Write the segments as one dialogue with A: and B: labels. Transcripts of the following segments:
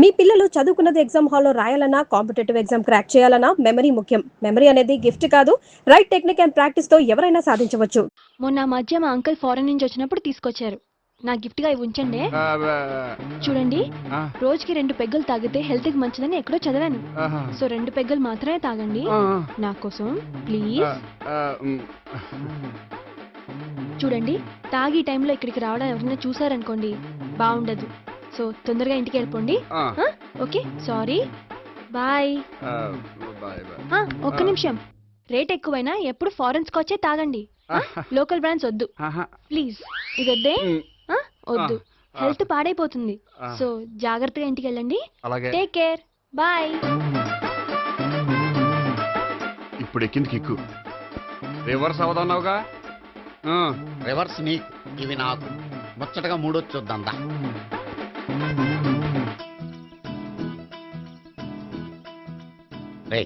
A: మీ పిల్లలు చదువుకున్నది ఎగ్జామ్ హాల్లో రాయాలన్నా కాంపిటేటివ్ ఎగ్జామ్ క్రాక్ చేయాలన్నా మెమరీ ముఖ్యం. మెమరీ అనేది గిఫ్ట్ కాదు, రైట్ టెక్నిక్ అండ్ ప్రాక్టీస్ తో ఎవరైనా సాధించవచ్చు.
B: మొన్న మధ్య మా అంకుల్ ఫారెన్ నుంచి వచ్చినప్పుడు తీసుకొచ్చారు. నా గిఫ్ట్ గా ఇవి ఉంచండి. చూడండి, రోజుకి 2 పెగ్గులు తాగితే హెల్త్ కి మంచిదని ఎక్కడో చదివాను. సో 2 పెగ్గులు మాత్రమే తాగండి నా కోసం ప్లీజ్. చూడండి, తాగి టైంలో ఇక్కడికి రావడం ఎవరైనా చూసారనుకోండి బాగుండదు. సో తొందరగా ఇంటికి వెళ్ళిపోండి. Okay, sorry, bye. ఒక్క నిమిషం, రేట్ ఎక్కువైనా ఎప్పుడు ఫారెన్ స్కాచే తాగండి, లోకల్ బ్రాండ్స్ వద్దు ప్లీజ్. ఇది వద్దే, వద్దు, హెల్త్ పాడైపోతుంది. సో జాగ్రత్తగా ఇంటికి వెళ్ళండి. Take care, bye.
C: ఇప్పుడు ఎక్కింది కిక్కు, రివర్స్ అవదన్నావుగా.
D: రివర్స్ నీకు, ఇవి నాకు. ముచ్చటగా మూడొచ్చు చూద్దాందా. రే,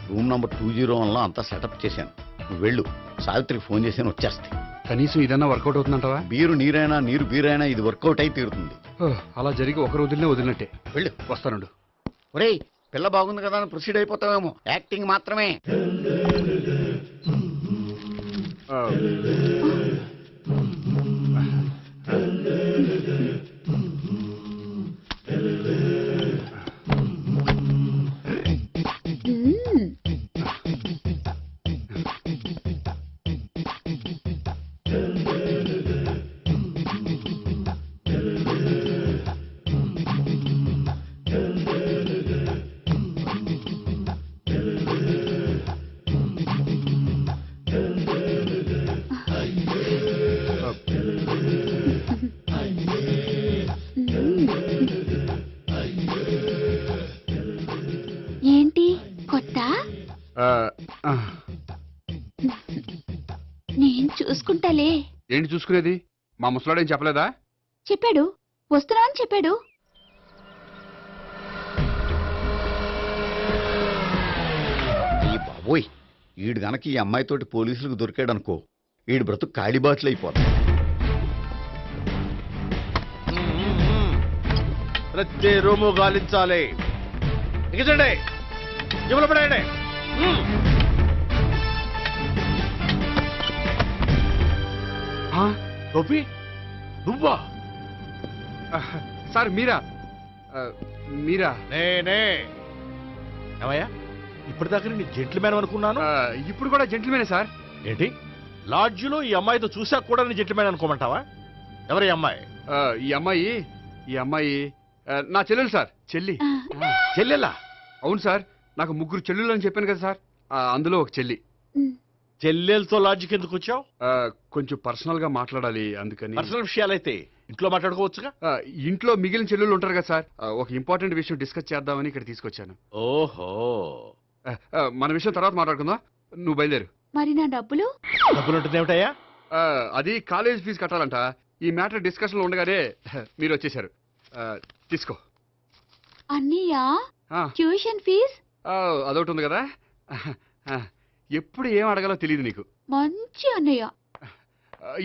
D: రూమ్ నంబర్ 201లో అంతా సెటప్ చేశాను. నువ్వు వెళ్ళు, సావిత్రికి ఫోన్ చేసి వచ్చేస్తాయి.
C: కనీసం ఇదన్నా వర్కౌట్ అవుతుందంటావా?
D: బీరు నీరైనా నీరు బీరైనా ఇది వర్కౌట్ అయి తీరుతుంది.
C: అలా జరిగి ఒకరు వదిలినట్టే.
D: వెళ్ళు,
C: వస్తానుండు.
D: ఒరేయ్, పిల్ల బాగుంది కదా అని ప్రొసీడ్ అయిపోతావేమో. యాక్టింగ్ మాత్రమే.
E: ఏంటి కొత్త? నేను చూసుకుంటాలే.
C: ఏంటి చూసుకునేది? మా ముసలాడేం చెప్పలేదా?
E: చెప్పాడు, వస్తున్నా అని చెప్పాడు.
D: ఈ బాబోయ్, ఈడు గనక ఈ అమ్మాయితోటి పోలీసులకు దొరికాడనుకో, ఈడు బ్రతుకు కాళీబాట్లు అయిపోతాయి.
F: ప్రతి రూము గాలించాలి. ఎగచండి, జబ్బులు పడండి. గోపి, నువ్వా?
C: సార్ మీరా? మీరా?
F: నేనే. ఏమయ్యా, ఇప్పటిదాకా నీ జెంట్లమ్యాన్ అనుకున్నాను.
C: ఇప్పుడు కూడా జెంటిల్మేనే సార్.
F: ఏంటి, లాడ్జిలో ఈ అమ్మాయితో చూసాక కూడా నీ జెంట్లమ్యాన్ అనుకోమంటావా? ఎవరు ఈ అమ్మాయి?
C: ఈ అమ్మాయి నా చెల్లెలు సార్.
F: చెల్లెలా?
C: అవును సార్, నాకు 3 చెల్లెలు అని చెప్పాను కదా సార్, అందులో ఒక చెల్లి.
F: చెల్లెలతో లాడ్జికి ఎందుకు వచ్చావు?
C: కొంచెం పర్సనల్ గా మాట్లాడాలి, అందుకని.
F: పర్సనల్ విషయాలైతే ఇంట్లో మాట్లాడుకోవచ్చుగా.
C: ఇంట్లో మిగిలిన చెల్లెలు ఉంటారు కదా సార్, ఒక ఇంపార్టెంట్ విషయం డిస్కస్ చేద్దామని ఇక్కడ తీసుకొచ్చాను.
F: ఓహో,
C: మన విషయం తర్వాత మాట్లాడుకుందాం, నువ్వు బయలుదేరు.
E: మరి నా డబ్బులు?
F: డబ్బులు ఉంటుంది ఏమిటయ్యా?
C: అది కాలేజ్ ఫీజు కట్టాలంట. ఈ మ్యాటర్ డిస్కషన్ లో ఉండగానే మీరు వచ్చేసారు. తీసుకో.
E: అన్నయ్యా, ట్యూషన్ ఫీజ్?
C: అదొకటి ఉంది కదా, ఎప్పుడు ఏం అడగాలో తెలియదు నీకు.
E: మంచి అన్నయ్య.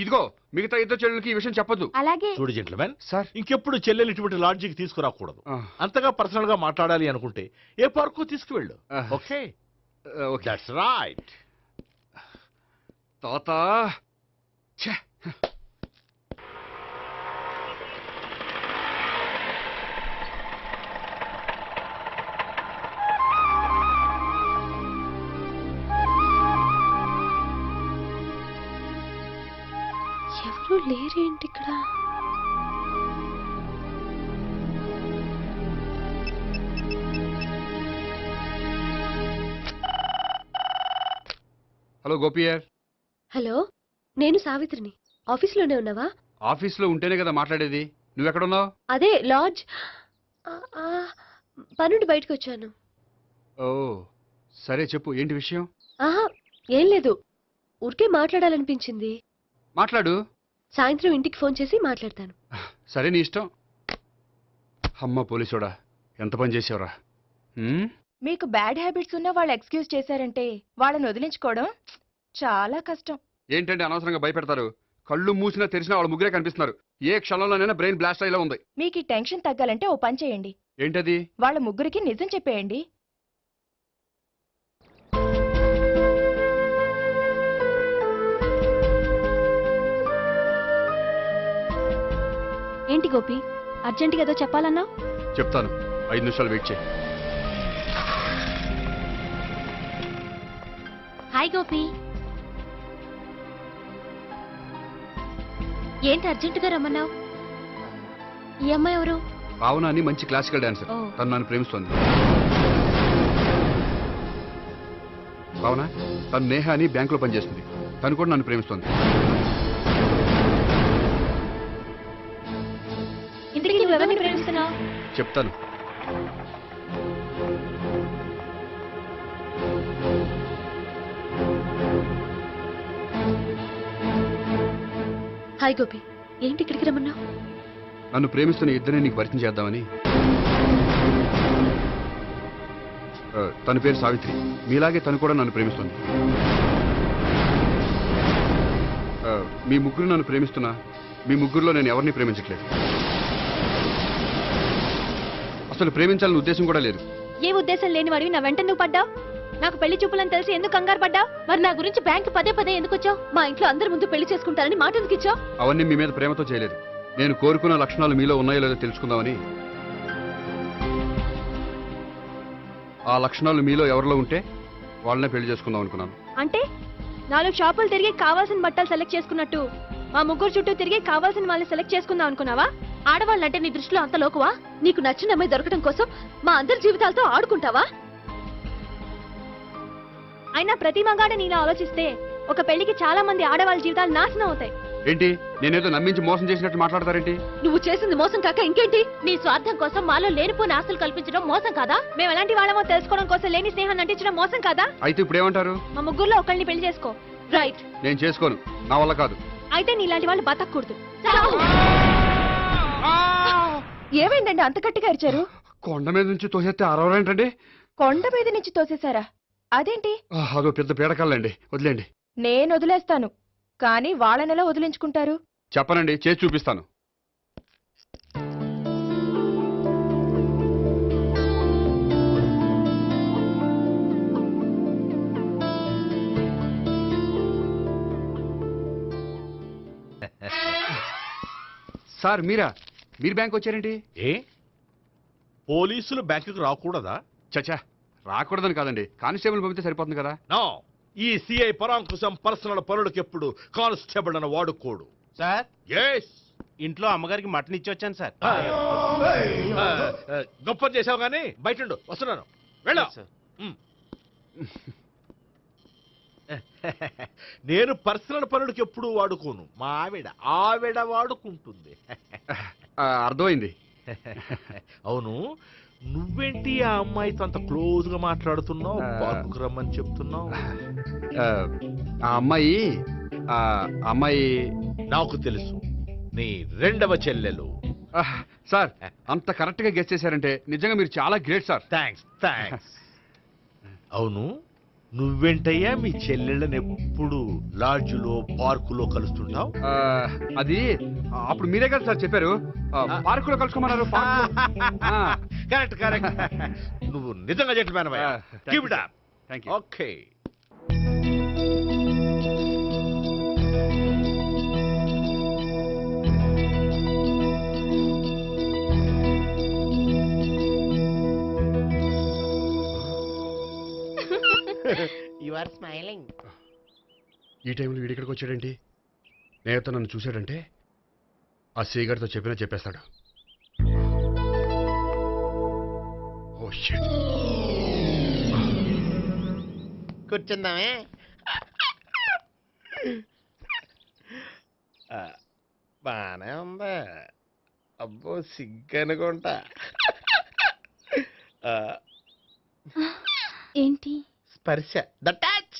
C: ఇదిగో, మిగతా 2 చెల్లెలకి ఈ విషయం చెప్పొద్దు.
E: అలాగే.
F: చూడు జెంట్లమెన్
C: సార్,
F: ఇంకెప్పుడు చెల్లెలు ఇటువంటి లాడ్జికి తీసుకురాకూడదు. అంతగా పర్సనల్ గా మాట్లాడాలి అనుకుంటే ఏ పార్కు తీసుకువెళ్ళు. Okay, that's right.
C: తాత
B: ఎవరు లేరేంటి ఇక్కడ?
C: హలో గోపియర్.
B: హలో, నేను సావిత్రిని. ఆఫీస్లోనే ఉన్నావా?
C: ఆఫీస్లో ఉంటేనే కదా మాట్లాడేది. నువ్వెక్కడున్నావు?
B: అదే లాడ్జ్. పనుండి బయటకు వచ్చాను.
C: ఓ సరే, చెప్పు, ఏంటి విషయం?
B: ఆహా, ఏం లేదు, ఊరికే మాట్లాడాలనిపించింది.
C: మాట్లాడు.
B: సాయంత్రం ఇంటికి ఫోన్ చేసి మాట్లాడతాను.
C: సరే, నీ ఇష్టం. అమ్మ పోలీసోడా, ఎంత పని చేసావురా.
G: మీకు బ్యాడ్ హ్యాబిట్స్ ఉన్న వాళ్ళు ఎక్స్క్యూజ్ చేశారంటే వాళ్ళని వదిలించుకోవడం చాలా కష్టం.
C: ఏంటంటే అనవసరంగా భయపెడతారు. కళ్ళు మూసినా తెరిచినా వాళ్ళ ముగ్గురే కనిపిస్తున్నారు. ఏ క్షణంలోనైనా బ్రెయిన్ బ్లాస్ట్ అయ్యేలా ఉంది.
G: మీకు ఈ టెన్షన్ తగ్గాలంటే ఓ పని చేయండి,
C: ఏంటది?
G: వాళ్ళ ముగ్గురికి నిజం చెప్పేయండి.
B: ఏంటి గోపి, అర్జెంటుగా ఏదో చెప్పాలన్నా?
C: చెప్తాను, 5 నిమిషాలు వెయిట్ చేయి.
B: హాయ్ గోపి. ఏంటి అర్జెంటుగా రమ్మన్నావు? ఈ అమ్మాయి ఎవరు?
C: భావన అని మంచి క్లాసికల్ డాన్సర్.
B: ఓ.
C: తను నన్ను ప్రేమిస్తోంది. భావన, తను నేహ అని బ్యాంకులో పనిచేస్తుంది. తను కూడా నన్ను ప్రేమిస్తోంది.
B: ఇంతకీ నువ్వు ఎవరిని ప్రేమిస్తున్నావు?
C: చెప్తాను.
B: హాయ్ గోపి, ఏంటి ఇక్కడికి రమ్మన్నావు?
C: నన్ను ప్రేమిస్తున్న ఇద్దరిని నీకు పరిచయం చేద్దామని. తన పేరు సావిత్రి. మీలాగే తను కూడా నన్ను ప్రేమిస్తుంది. మీ ముగ్గురు నన్ను ప్రేమిస్తున్నా మీ ముగ్గురులో నేను ఎవరిని ప్రేమించట్లేదు. అసలు ప్రేమించాలని ఉద్దేశం కూడా లేదు.
B: ఏ ఉద్దేశం లేని వాడివి నా వెంట నువ్వు పడ్డావు? నాకు పెళ్లి చూపులని తెలిసి ఎందుకు కంగారు పడ్డావు? మరి నా గురించి బ్యాంక్ పదే ఎందుకు వచ్చావు? మా ఇంట్లో అందరి ముందు పెళ్లి చేసుకుంటారని మాట ఎందుకు ఇచ్చావు?
C: అవన్నీ మీ మీద ప్రేమతో చేయలేదు. నేను కోరుకున్న లక్షణాలు మీలో ఉన్నాయో లేదో తెలుసుకుందామని. ఆ లక్షణాలు మీలో ఎవరిలో ఉంటే వాళ్ళనే పెళ్లి చేసుకుందాం అనుకున్నాను.
B: అంటే 4 షాపులు తిరిగి కావాల్సిన బట్టలు సెలెక్ట్ చేసుకున్నట్టు మా ముగ్గురు చుట్టూ తిరిగి కావాల్సిన వాళ్ళని సెలెక్ట్ చేసుకుందాం అనుకున్నావా? ఆడవాళ్ళంటే నీ దృష్టిలో అంత లోకువా? నీకు నచ్చిన అమ్మాయి దొరకడం కోసం మా అందరి జీవితాలతో ఆడుకుంటావా? అయినా ప్రతి మగాడు నీలా ఆలోచిస్తే ఒక పెళ్లికి చాలా మంది ఆడవాళ్ళ జీవితాలు నాశనం అవుతాయి.
C: ఏంటి, నేనేదో నమ్మించి మోసం చేసినట్టు మాట్లాడతారేంటి?
B: నువ్వు చేసింది మోసం కాక ఇంకేంటి? నీ స్వార్థం కోసం మాలో లేనిపోని ఆస్తులు కల్పించడం మోసం కాదా? మేము ఎలాంటి వాళ్ళమో తెలుసుకోవడం కోసం లేని స్నేహాన్ని నటించడం మోసం కాదా?
C: అయితే ఇప్పుడు ఏమంటారు?
B: మా ముగ్గురులో ఒకళ్ళని పెళ్లి చేసుకో. రైట్.
C: నేను చేసుకోను, నా వల్ల కాదు.
B: అయితే నీలాంటి వాళ్ళు బతకూడదు.
G: ఏమైందండి అంత గట్టిగా అరిచారు?
C: కొండ మీద నుంచి తోసేస్తే అరవరేంటండి?
G: కొండ మీద నుంచి తోసేశారా? అదేంటి?
C: అదో పెద్ద పీడకల్లండి, వదిలేండి.
G: నేను వదిలేస్తాను, కానీ వాళ్ళనెలా వదిలించుకుంటారు?
C: చెప్పనండి, చేసి చూపిస్తాను. సార్ మీరా? మీరు బ్యాంక్ వచ్చారేంటి?
F: ఏ పోలీసులు బ్యాంకుకు రాకూడదా?
C: చచ్చా, రాకూడదని కాదండి, కానిస్టేబుల్ పంపితే సరిపోతుంది కదా.
F: నో, ఈ సిఐ పరాంకుశం పర్సనల్ పనులకు ఎప్పుడు కానిస్టేబుల్ అని వాడుకోడు.
H: సార్,
F: ఎస్,
H: ఇంట్లో అమ్మగారికి మటన్ ఇచ్చి వచ్చాను సార్.
F: గొప్ప చేసావు కానీ బయట వస్తున్నాను, వెళ్ళా.
H: Yes, sir.
F: నేను పర్సనల్ పనులకు ఎప్పుడు వాడుకోను, మా ఆవిడ వాడుకుంటుంది.
C: అర్థమైంది.
F: అవును, నువ్వేంటి ఆ అమ్మాయితో అంత క్లోజ్ గా మాట్లాడుతున్నావు? పార్కుకు రమ్మని చెప్తున్నావు.
C: ఆ అమ్మాయి
F: నాకు తెలుసు, నీ రెండవ చెల్లెలు.
C: సార్, అంత కరెక్ట్ గా గెస్ చేశారంటే నిజంగా మీరు చాలా గ్రేట్ సార్.
F: థ్యాంక్స్. అవును, నువ్వేంటయ్యా మీ చెల్లెళ్ళని ఎప్పుడు లాడ్జ్లో పార్కులో కలుస్తుంటావు?
C: అది అప్పుడు మీరే కదా సార్ చెప్పారు, పార్కులో కలుసుకోమన్నారు.
F: కరెక్ట్. నువ్వు నిజంగా జెంటిల్‌మ్యాన్ అయ్యా. Keep it up.
C: Thank you.
F: Okay.
H: You are smiling.
C: ఈ టైంలో వీడి ఇక్కడికి వచ్చాడేంటి? నేత నన్ను చూశాడంటే ఆ సీగారితో చెప్పేస్తాడు. Oh shit.
H: కూర్చుందామే. బానే ఉందా? అబ్బో సిగ్గనుకుంటా.
B: ఏంటి?
H: స్పర్శ, ద టచ్.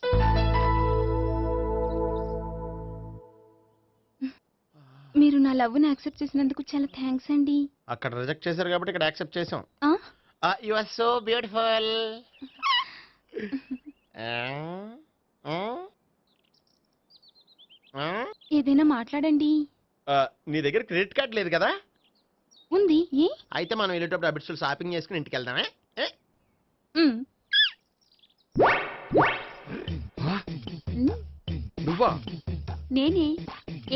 B: మీరు నా లవ్ని యాక్సెప్ట్ చేసినందుకు చాలా థ్యాంక్స్ అండి.
H: అక్కడ రిజెక్ట్ చేశారు కాబట్టి ఇక్కడ యాక్సెప్ట్ చేసాం.
B: ఆ?
H: You are so beautiful.
B: ఏదైనా మాట్లాడండి.
H: నీ దగ్గర క్రెడిట్ కార్డ్ లేదు కదా?
E: ఉంది ఏ
H: అయితే మనం వెళ్ళేటప్పుడు అబిడ్స్ షాపింగ్ చేసుకుని ఇంటికి వెళ్దామే ఏ?
E: ఉమ్,
C: ఆ,
E: ఉమ్,
C: నువ్వా
E: నేనే.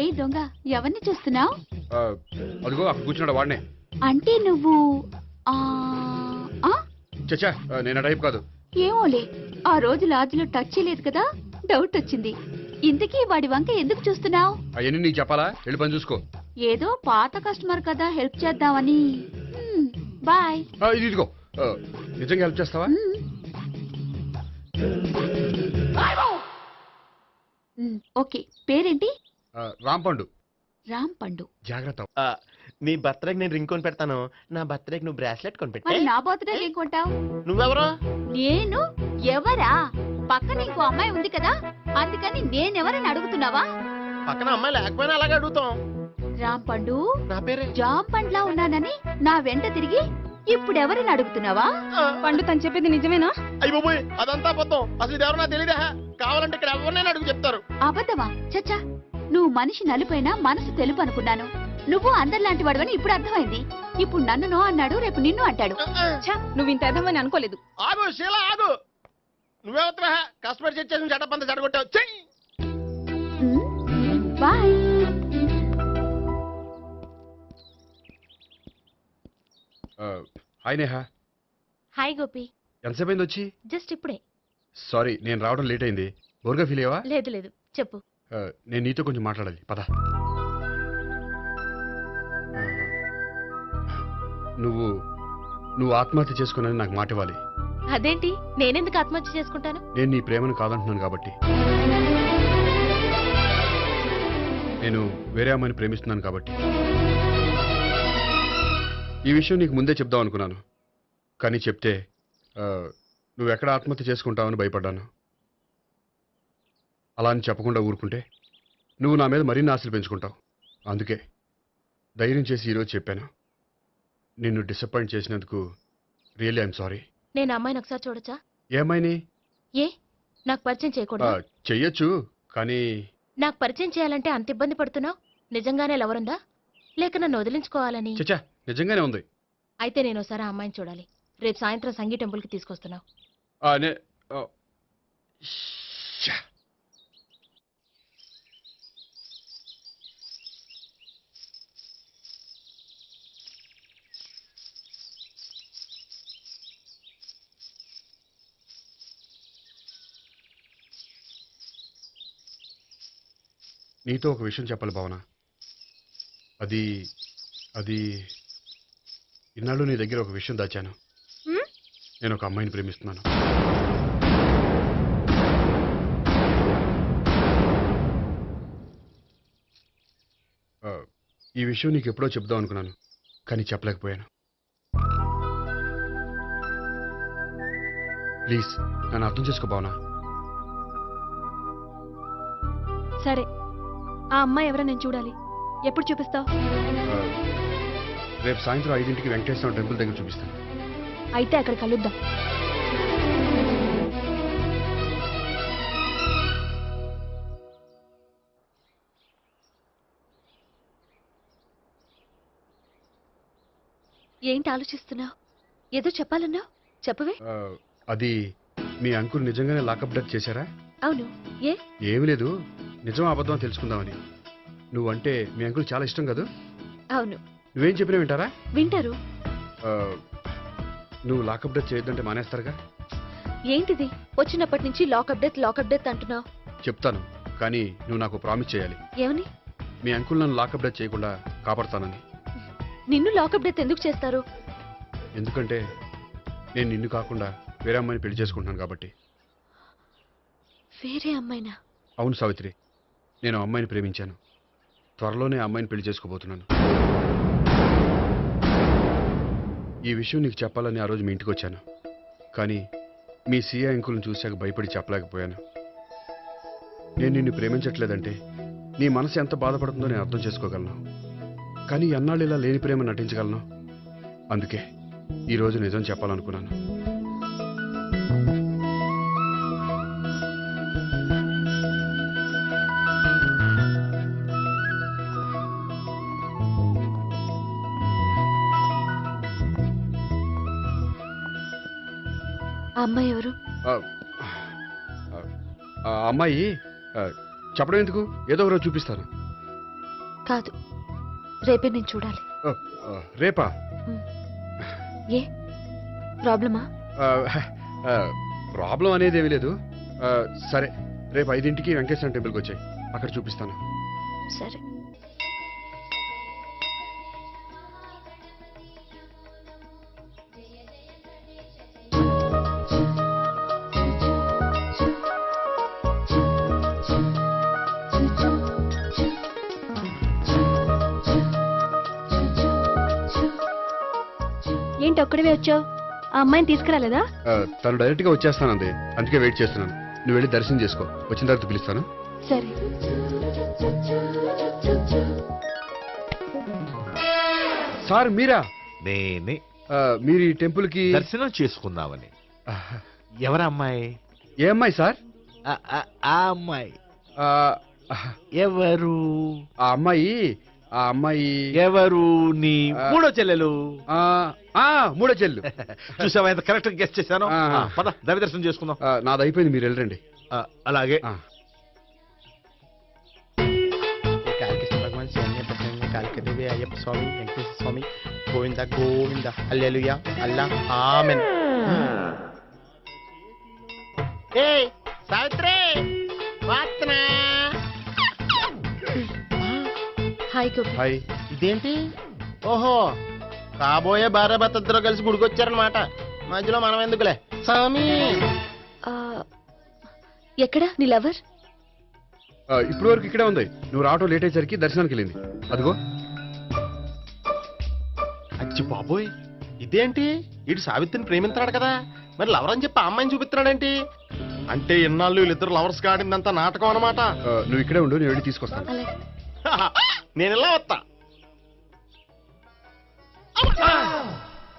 E: ఏ దొంగ ఎవరిని చూస్తున్నావు?
C: ఆ, అదిగో అక్కడ కూర్చున్నాడు వాడినే.
E: అంటే నువ్వు ఆ ఆ?
C: చచ్చా నేను ఆ టైప్ కాదు.
E: ఏమోలే, ఆ రోజు లాడ్జ్లో టచ్ చేయలేదు కదా, డౌట్ వచ్చింది. ఇంతకీ వాడి వంక ఎందుకు చూస్తున్నావు?
C: అవన్నీ నీకు చెప్పాలా? వెళ్ళి పని చూసుకో.
E: ఏదో పాత కస్టమర్ కదా, హెల్ప్ చేద్దామని. బాయ్.
C: ఇదిగో నిజంగా హెల్ప్ చేస్తావా?
E: ఓకే, పేరేంటి?
C: రాంపండు.
E: రామ్ పండు.
C: జాగ్రత్త.
H: ఆ, నీ బర్త్డేకి నేను రింగ్ కొని పెడతాను, నా బర్త్డేకి నువ్వు బ్రాస్లెట్ కొని పెట్టే.
E: మరి నా బర్త్డే ఏం కొంటావు?
H: నువ్వెవరు?
E: నేను ఎవరా? పక్కన ఇంకో అమ్మాయి ఉంది కదా, అందుకని నేనెవరని అడుగుతున్నావా?
H: పక్కన అమ్మాయి లేకపోయినా అలాగే అడుగుతాం.
E: రామ్ పండు,
H: నా పేరే
E: జామ్ పండ్లా ఉన్నానని నా వెంట తిరిగి ఇప్పుడెవరని అడుగుతున్నావా?
B: పండు తను చెప్పేది నిజమేనా?
H: అయ్యి బాబోయ్, అదంతా అబద్ధం. అసలు ఇది ఎవరన్నా తెలియదా? కావాలంటే ఇక్కడ ఎవరినైనా అడుగు చెప్తారు.
E: అబద్ధమా? చచ్చా, నువ్వు మనిషి నలుపైనా మనసు తెలుపు అనుకున్నాను. నువ్వు అందరిలాంటి వాడువని ఇప్పుడు అర్థమైంది. ఇప్పుడు నన్ను నో అన్నాడు, రేపు నిన్ను అంటాడు.
B: నువ్వు ఇంత ఎదవని అనుకోలేదు.
H: ఆగు శీల, ఆగు. నువ్వెవరా? కస్టమర్ చేసి చెడ్డ పంత చెడగొట్టావు. చెయ్యి.
E: Bye.
C: Hi Neha.
B: Hi Gopi.
C: ఎంతసేపు అయింది వచ్చి?
B: జస్ట్ ఇప్పుడే.
C: సారీ నేను రావడం లేట్ అయింది. బోర్గా ఫీల్ అయ్యావా?
B: లేదు లేదు, చెప్పు.
C: నేను నీతో కొంచెం మాట్లాడాలి, పద. నువ్వు నువ్వు ఆత్మహత్య చేసుకున్నది నాకు మాట ఇవ్వాలి.
B: అదేంటి, నేనెందుకు ఆత్మహత్య చేసుకుంటాను?
C: నేను నీ ప్రేమను కాదంటున్నాను కాబట్టి. నేను వేరే అమ్మాయిని ప్రేమిస్తున్నాను కాబట్టి. ఈ విషయం నీకు ముందే చెప్దాం అనుకున్నాను, కానీ చెప్తే నువ్వు ఎక్కడ ఆత్మహత్య చేసుకుంటావని భయపడ్డాను. అలా అని చెప్పకుండా ఊరుకుంటే నువ్వు నా మీద మరిన్ని ఆశలు పెంచుకుంటావు. అందుకే ధైర్యం చేసి ఈరోజు చెప్పాను. నిన్ను డిసప్పాయింట్ చేసినందుకు రియల్లీ ఐఎమ్ సారీ.
B: నేను అమ్మాయిని ఒకసారి చూడొచ్చా?
C: ఏమైనా
B: ఏ, నాకు పరిచయం చేయకూడదా?
C: చెయ్యొచ్చు, కానీ
B: నాకు పరిచయం చేయాలంటే అంత ఇబ్బంది పడుతున్నావు? నిజంగానే లవరుందా, లేక నన్ను వదిలించుకోవాలని?
C: చచ్చా నిజంగానే ఉంది.
B: అయితే నేను ఒకసారి ఆ అమ్మాయిని చూడాలి. రేపు సాయంత్రం సంగీ టెంపుల్కి తీసుకొస్తున్నావు.
C: శ్శా. నీతో ఒక విషయం చెప్పాలి భావన. అది అది ఇన్నాళ్ళు నీ దగ్గర ఒక విషయం దాచాను. నేను ఒక అమ్మాయిని ప్రేమిస్తున్నాను. ఈ విషయం నీకు ఎప్పుడో చెప్దాం అనుకున్నాను, కానీ చెప్పలేకపోయాను. ప్లీజ్ నన్ను అర్థం చేసుకో భావన.
B: సరే, ఆ అమ్మాయి ఎవరో నేను చూడాలి. ఎప్పుడు చూపిస్తావు?
C: రేపు సాయంత్రం 5ంటికి వెంకటేశ్వర టెంపుల్ దగ్గర చూపిస్తాను.
B: అయితే అక్కడ కలుద్దాం. ఏంటి ఆలోచిస్తున్నావు? ఏదో చెప్పాలన్నావు, చెప్పవే.
C: అది మీ అంకుల్ నిజంగానే లాకప్ డెత్ చేశారా?
B: అవును. ఏ?
C: ఏమీ లేదు, నిజం అబద్ధం అని తెలుసుకుందామని. నువ్వంటే మీ అంకుల్ చాలా ఇష్టం కదా?
B: అవును.
C: నువ్వేం చెప్పినా వింటారా?
B: వింటారు.
C: నువ్వు లాకప్ డెత్ చేయొద్దంటే మానేస్తారుగా?
B: ఏంటిది, వచ్చినప్పటి నుంచి లాకప్ డెత్ అంటున్నావు?
C: చెప్తాను, కానీ నువ్వు నాకు ప్రామిస్ చేయాలి.
B: ఏమని?
C: మీ అంకుల్ నన్ను లాకప్ డెత్ చేయకుండా కాపాడుతానని.
B: నిన్ను లాకప్ డెత్ ఎందుకు చేస్తారు?
C: ఎందుకంటే నేను నిన్ను కాకుండా వేరే అమ్మాయిని పెళ్లి చేసుకుంటున్నాను కాబట్టి.
B: వేరే అమ్మాయినా?
C: అవును సావిత్రి, నేను ఆ అమ్మాయిని ప్రేమించాను. త్వరలోనే ఆ అమ్మాయిని పెళ్లి చేసుకోబోతున్నాను. ఈ విషయం నీకు చెప్పాలని ఆ రోజు మీ ఇంటికి వచ్చాను, కానీ మీ సీఏ అంకుల్ని చూశాక భయపడి చెప్పలేకపోయాను. నేను నిన్ను ప్రేమించట్లేదంటే నీ మనసు ఎంత బాధపడుతుందో నేను అర్థం చేసుకోగలను, కానీ ఎన్నాళ్ళు ఇలా లేని ప్రేమ నటించగలను. అందుకే ఈరోజు నిజం చెప్పాలనుకున్నాను.
B: ఆ అమ్మాయి ఎవరు?
C: ఆ, ఆ అమ్మాయి ఆ, చెప్పడం ఎందుకు, ఏదో ఒక రోజు చూపిస్తాను.
B: కాదు, రేపే నేను చూడాలి.
C: ఆ, ఆ, రేపా?
B: ఏ ప్రాబ్లమా?
C: ఆ, ఆ, ప్రాబ్లం అనేది ఏమీ లేదు. ఆ, సరే, రేపు 5ంటికి వెంకటేశ్వర టెంపుల్కి వచ్చాయి, అక్కడ చూపిస్తాను.
B: సరే. ఏంటి ఒక్కడివే వచ్చావు? ఆ అమ్మాయిని తీసుకురాలేదా?
C: ఆ, తను డైరెక్ట్గా వచ్చేస్తానంది, అందుకే వెయిట్ చేస్తున్నాను. నువ్వు వెళ్ళి దర్శనం చేసుకో, వచ్చిన తర్వాత పిలుస్తాను.
B: సరే.
C: సార్ మీరా?
F: నేనే
C: ఆ, మీరు ఈ టెంపుల్కి
F: దర్శనం చేసుకుందామని. ఎవరమ్మాయి?
C: ఏ అమ్మాయి సార్?
F: ఆ అమ్మాయి
C: ఆ,
F: ఎవరు?
C: ఆ అమ్మాయి
F: ఎవరు? నీ మూడో చెల్లెలు.
C: ఆ, ఆ, మూడో చెల్లు.
F: చూసావా ఎంత కరెక్ట్ గెస్ట్ చేశాను.
C: ఆ.
F: పద దైవ దర్శనం చేసుకుందాం.
C: ఆ, నాది అయిపోయింది, మీరు వెళ్ళండి.
F: అలాగే.
C: ఆ.
H: కాళికేశ్వర భగవాన్ శరణ్య ప్రసన్న కాళికదేవి అయ్యప్ప స్వామి వెంకటేశ్వర స్వామి గోవింద గోవింద హల్లెలూయా అల్లా ఆమెన్. ఏయ్ సావిత్రి వాత్నా.
B: హాయ్ గోపి.
C: హాయ్.
H: ఇదేంటి? ఓహో, కాబోయే భార్య భర్త ఇద్దరు కలిసి గుడికొచ్చారనమాట. మధ్యలో మనం ఎందుకులే స్వామి.
B: ఆ, ఎక్కడ నీ లవర్?
C: ఇప్పుడు వరకు ఇక్కడే ఉంది, నువ్వు రావటం లేట్ అయ్యేసరికి దర్శనానికి వెళ్ళింది. అదిగో.
H: అచ్చి బాబోయ్, ఇదేంటి? ఇటు సావిత్రిని ప్రేమిస్తున్నాడు కదా, మరి లవర్ అని చెప్పి ఆ అమ్మాయిని చూపిస్తున్నాడేంటి? అంటే ఇన్నాళ్ళు వీళ్ళిద్దరు లవర్స్ కాడిందంతా నాటకం అనమాట.
C: నువ్వు ఇక్కడే ఉండు, నేను వెళ్ళి తీసుకొస్తాను.
B: అలాగే.
H: నేను ఇలా వస్తా.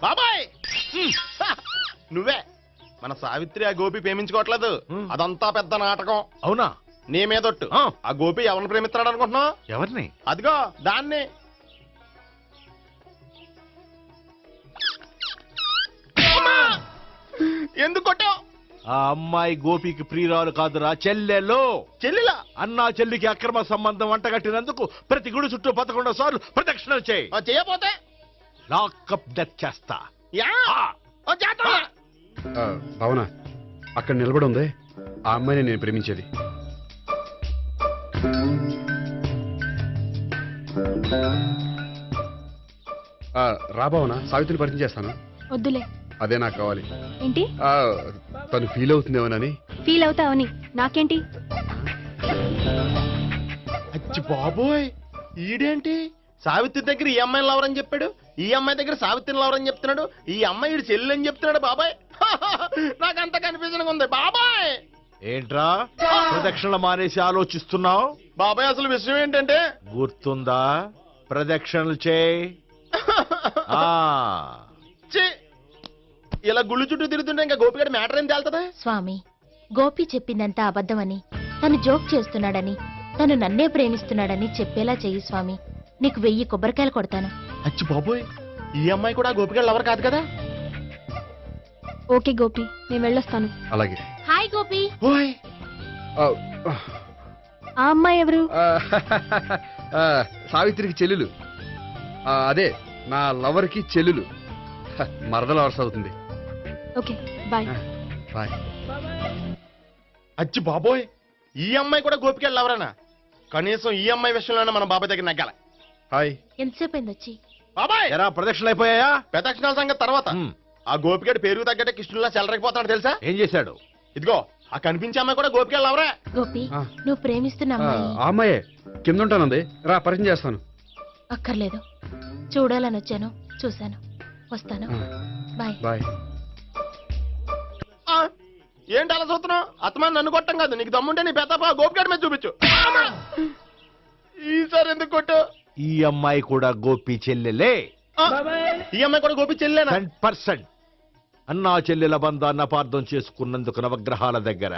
H: బాబాయ్ నువ్వే మన సావిత్రి ఆ గోపి ప్రేమించుకోవట్లేదు, అదంతా పెద్ద నాటకం.
F: అవునా?
H: నీ మీదొట్టు. ఆ గోపి ఎవరిని ప్రేమిస్తున్నాడు అనుకుంటున్నావు?
F: ఎవరిని?
H: అదిగో దాన్ని. ఎందుకు కొట్టావు?
F: ఆ అమ్మాయి గోపికి ప్రియురాలు కాదురా, చెల్లెలు.
H: చెల్లిలా?
F: అన్నా చెల్లికి అక్రమ సంబంధం వంటగట్టినందుకు ప్రతి గుడి చుట్టూ 11 సార్లు ప్రదక్షిణలు చేయి.
H: చేయపోతే
F: లాకప్ డెత్ చేస్తా.
H: యా ఓ చేద్దాం.
C: భావన, అక్కడ నిలబడి ఉంది ఆ అమ్మాయిని నేను ప్రేమించేది. రా భావన, సావిత్రిని పరిచయం చేస్తాను.
B: వద్దులే.
C: అదే నాకు కావాలి.
B: ఏంటి?
C: తను ఫీల్ అవుతుందేమోనని.
B: ఫీల్ అవుతావని నాకేంటి?
H: అచ్చి బాబోయ్, ఈడేంటి సావిత్రి దగ్గర ఈ అమ్మాయిని లవర్ అని చెప్పాడు, ఈ అమ్మాయి దగ్గర సావిత్రిని లవర్ అని చెప్తున్నాడు, ఈ అమ్మాయి ఈడు చెల్లి అని చెప్తున్నాడు. బాబాయ్ నాకంత కన్ఫ్యూజన్ ఉంది బాబాయ్.
F: ఏంట్రా ప్రదక్షిణ మానేసి ఆలోచిస్తున్నావు?
H: బాబాయ్ అసలు విషయం ఏంటంటే,
F: గుర్తుందా? ప్రదక్షిణలు చేయి.
H: ఛీ, ఇలా గుళ్ళు చుట్టూ తిరుగుతుంటే ఇంకా గోపిగడి మ్యాటర్ ఏం తేలుతుందా?
I: స్వామి, గోపి చెప్పిందంతా అబద్ధమని, తను జోక్ చేస్తున్నాడని, తను నన్నే ప్రేమిస్తున్నాడని చెప్పేలా చెయ్యి స్వామి. నీకు 1000 కొబ్బరికాయలు కొడతాను.
H: అచ్చి బాబోయ్, ఈ అమ్మాయి కూడా గోపిగడి లవర్ కాదు కదా?
B: ఓకే గోపి, నేను వెళ్ళొస్తాను.
C: అలాగే.
I: హాయ్ గోపి.
H: ఓయ్
B: ఆ అమ్మాయి ఎవరు?
C: సావిత్రికి చెల్లెలు. అదే నా లవర్కి చెల్లెలు. మరద లవర్స్ అవుతుంది.
B: Okay bye.
C: బాయ్.
H: అచ్చి బాబోయ్, ఈ అమ్మాయి కూడా గోపిగడి లవరేనా? కనీసం ఈ అమ్మాయి విషయంలోనే మన బాబాయ్ దగ్గర నగ్గాల.
C: హాయ్.
I: ఎంతసేపు అయింది వచ్చి?
H: బాబాయ్
F: ఎరా ప్రదక్షిణలు అయిపోయాయా?
H: ప్రదక్షిణాల సంగతి తర్వాత. ఆ గోపిగడి పేరు తగ్గట్టే కృష్ణులా చెలరైపోతాడు తెలుసా?
F: ఏం చేశాడు?
H: ఇదిగో ఆ కనిపించే అమ్మాయి కూడా గోపిగడి లవరే.
I: గోపి, నువ్వు ప్రేమిస్తున్న అమ్మాయి
C: ఆ అమ్మాయే కింద ఉంటానంది, రా పరిచయం చేస్తాను.
I: అక్కర్లేదు, చూడాలని వచ్చాను, చూశాను, వస్తాను. బాయ్.
C: బాయ్.
H: ఏంటి అలా చూస్తున్నావు? అత్తమాని నన్ను కొట్టం కాదు, నీకు దమ్ముంటే నీ పెద్ద గోపిగడి మీద చూపించు. ఈసారి ఎందుకు కొట్టు?
F: ఈ అమ్మాయి కూడా గోపి చెల్లెలే.
H: ఈ అమ్మాయి కూడా గోపి చెల్లెనా?
F: 10%. అన్నా చెల్లెల బంధాన్ని అపార్థం చేసుకున్నందుకు నవగ్రహాల దగ్గర